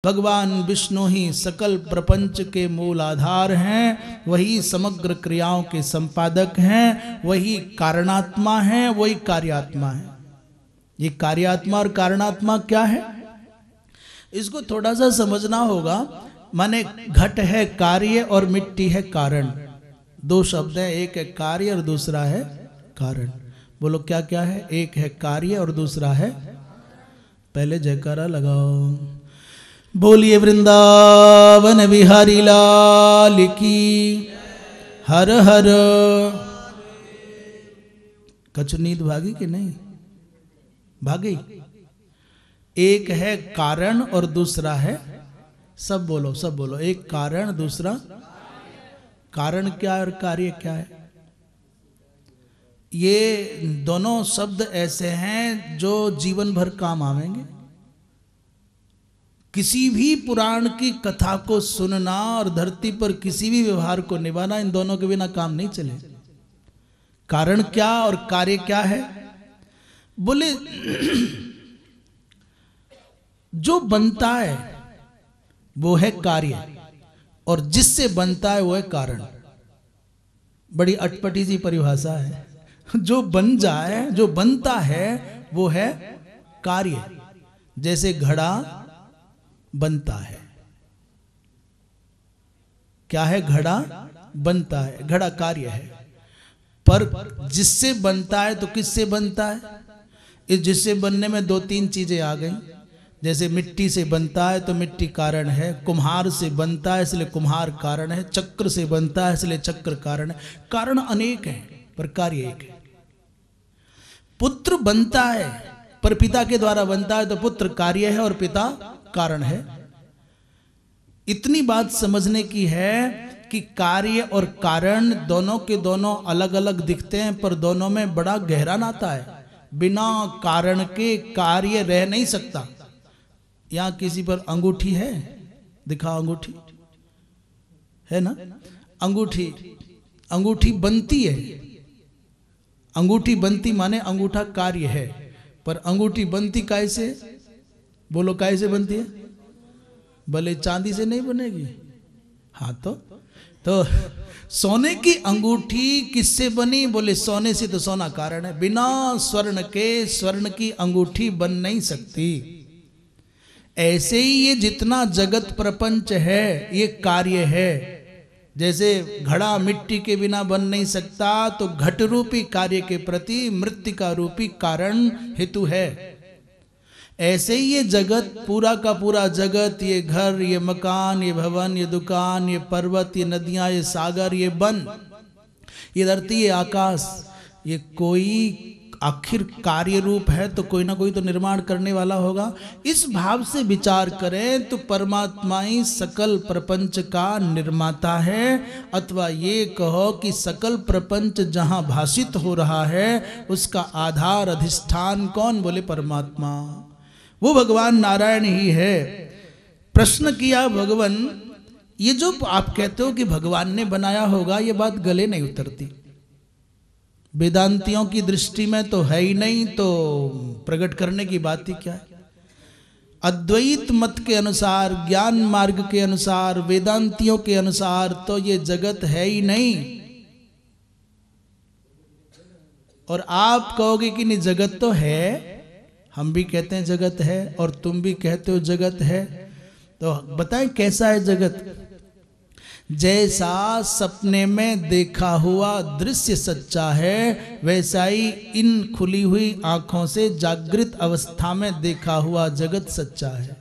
भगवान विष्णु ही सकल प्रपंच के मूल आधार हैं, वही समग्र क्रियाओं के संपादक हैं, वही कारणात्मा हैं, वही कार्यात्मा है। ये कार्यात्मा और कारणात्मा क्या है, इसको थोड़ा सा समझना होगा। माने घट है कार्य और मिट्टी है कारण, दो शब्द है, एक है कार्य और दूसरा है कारण। बोलो क्या क्या है, एक है कार्य और दूसरा है, पहले जयकारा लगाओ। बोलिए वृंदावन बिहारी लाल की, हर हर। कछु नींद भागी कि नहीं भागी? एक है कारण और दूसरा है, सब बोलो सब बोलो, एक कारण दूसरा कारण क्या है और कार्य क्या है। ये दोनों शब्द ऐसे हैं जो जीवन भर काम आवेंगे। किसी भी पुराण की कथा को सुनना और धरती पर किसी भी व्यवहार को निभाना, इन दोनों के बिना काम नहीं चले। कारण क्या और कार्य क्या है? बोले जो बनता है वो है कार्य और जिससे बनता है वो है कारण। बड़ी अटपटी सी परिभाषा है। जो बन जाए, जो बनता है वो है कार्य। जैसे घड़ा बनता है, क्या है? घड़ा बनता है, घड़ा कार्य है। पर जिससे बनता है तो किससे बनता है? इस जिससे बनने में दो तीन चीजें आ गई। जैसे मिट्टी से बनता है तो मिट्टी कारण है, कुम्हार से बनता है इसलिए कुम्हार कारण है, चक्र से बनता है इसलिए चक्र कारण है। कारण अनेक हैं पर कार्य एक है। पुत्र बनता है पर पिता के द्वारा बनता है तो पुत्र कार्य है और पिता कारण है। इतनी बात समझने की है कि कार्य और कारण दोनों के दोनों अलग अलग दिखते हैं पर दोनों में बड़ा गहरा नाता है। बिना कारण के कार्य रह नहीं सकता। यहां किसी पर अंगूठी है? दिखाओ अंगूठी, है ना? अंगूठी, अंगूठी बनती है। अंगूठी बनती माने अंगूठा कार्य है, पर अंगूठी बनती कैसे? बोलो कैसे बनती है? भले चांदी से नहीं बनेगी। हाँ तो सोने की अंगूठी किससे बनी? बोले सोने से, तो सोना कारण है। बिना स्वर्ण के स्वर्ण की अंगूठी बन नहीं सकती। ऐसे ही ये जितना जगत प्रपंच है ये कार्य है। जैसे घड़ा मिट्टी के बिना बन नहीं सकता तो घट रूपी कार्य के प्रति मृत्तिका रूपी कारण हेतु है। ऐसे ही ये जगत, पूरा का पूरा जगत, ये घर, ये मकान, ये भवन, ये दुकान, ये पर्वत, ये नदियां, ये सागर, ये वन, ये धरती, ये आकाश, ये कोई आखिर कार्य रूप है तो कोई ना कोई तो निर्माण करने वाला होगा। इस भाव से विचार करें तो परमात्मा ही सकल प्रपंच का निर्माता है। अथवा ये कहो कि सकल प्रपंच जहां भाषित हो रहा है उसका आधार अधिष्ठान कौन? बोले परमात्मा, वो भगवान नारायण ही है। प्रश्न किया भगवान, ये जो आप कहते हो कि भगवान ने बनाया होगा, ये बात गले नहीं उतरती। वेदांतियों की दृष्टि में तो है ही नहीं, तो प्रकट करने की बात ही क्या है? अद्वैत मत के अनुसार, ज्ञान मार्ग के अनुसार, वेदांतियों के अनुसार तो ये जगत है ही नहीं। और आप कहोगे कि नहीं जगत तो है, हम भी कहते हैं जगत है और तुम भी कहते हो जगत है। तो बताएं कैसा है जगत? जैसा सपने में देखा हुआ दृश्य सच्चा है, वैसा ही इन खुली हुई आंखों से जागृत अवस्था में देखा हुआ जगत सच्चा है।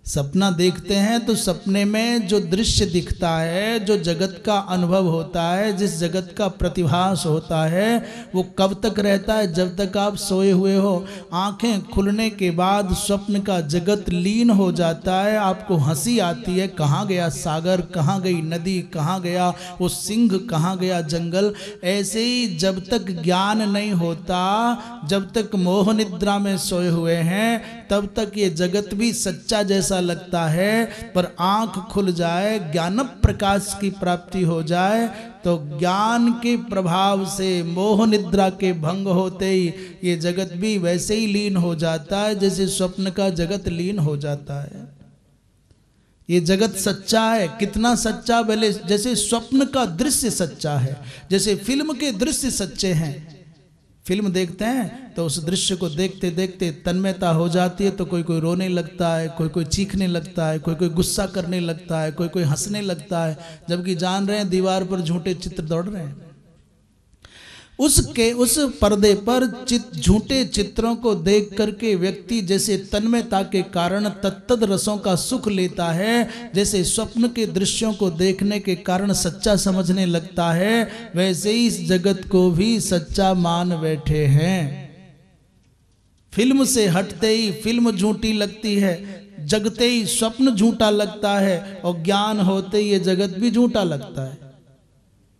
सपना देखते हैं तो सपने में जो दृश्य दिखता है, जो जगत का अनुभव होता है, जिस जगत का प्रतिभास होता है, वो कब तक रहता है? जब तक आप सोए हुए हो। आंखें खुलने के बाद स्वप्न का जगत लीन हो जाता है। आपको हंसी आती है, कहाँ गया सागर, कहाँ गई नदी, कहाँ गया वो सिंह, कहाँ गया जंगल। ऐसे ही जब तक ज्ञान नहीं होता, जब तक मोह निद्रा में सोए हुए हैं, तब तक ये जगत भी सच्चा जैसा लगता है। पर आंख खुल जाए, ज्ञान प्रकाश की प्राप्ति हो जाए तो ज्ञान के प्रभाव से मोह निद्रा के भंग होते ही ये जगत भी वैसे ही लीन हो जाता है जैसे स्वप्न का जगत लीन हो जाता है। ये जगत सच्चा है, कितना सच्चा, भले जैसे स्वप्न का दृश्य सच्चा है, जैसे फिल्म के दृश्य सच्चे हैं। फिल्म देखते हैं तो उस दृश्य को देखते देखते तन्मयता हो जाती है, तो कोई कोई रोने लगता है, कोई कोई चीखने लगता है, कोई कोई गुस्सा करने लगता है, कोई कोई हंसने लगता है, जबकि जान रहे हैं दीवार पर झूठे चित्र दौड़ रहे हैं। उस पर्दे पर झूठे चित्रों को देख करके व्यक्ति जैसे तन्मयता के कारण तत्तद रसों का सुख लेता है, जैसे स्वप्न के दृश्यों को देखने के कारण सच्चा समझने लगता है, वैसे ही इस जगत को भी सच्चा मान बैठे हैं। फिल्म से हटते ही फिल्म झूठी लगती है, जगते ही स्वप्न झूठा लगता है, और ज्ञान होते ही ये जगत भी झूठा लगता है।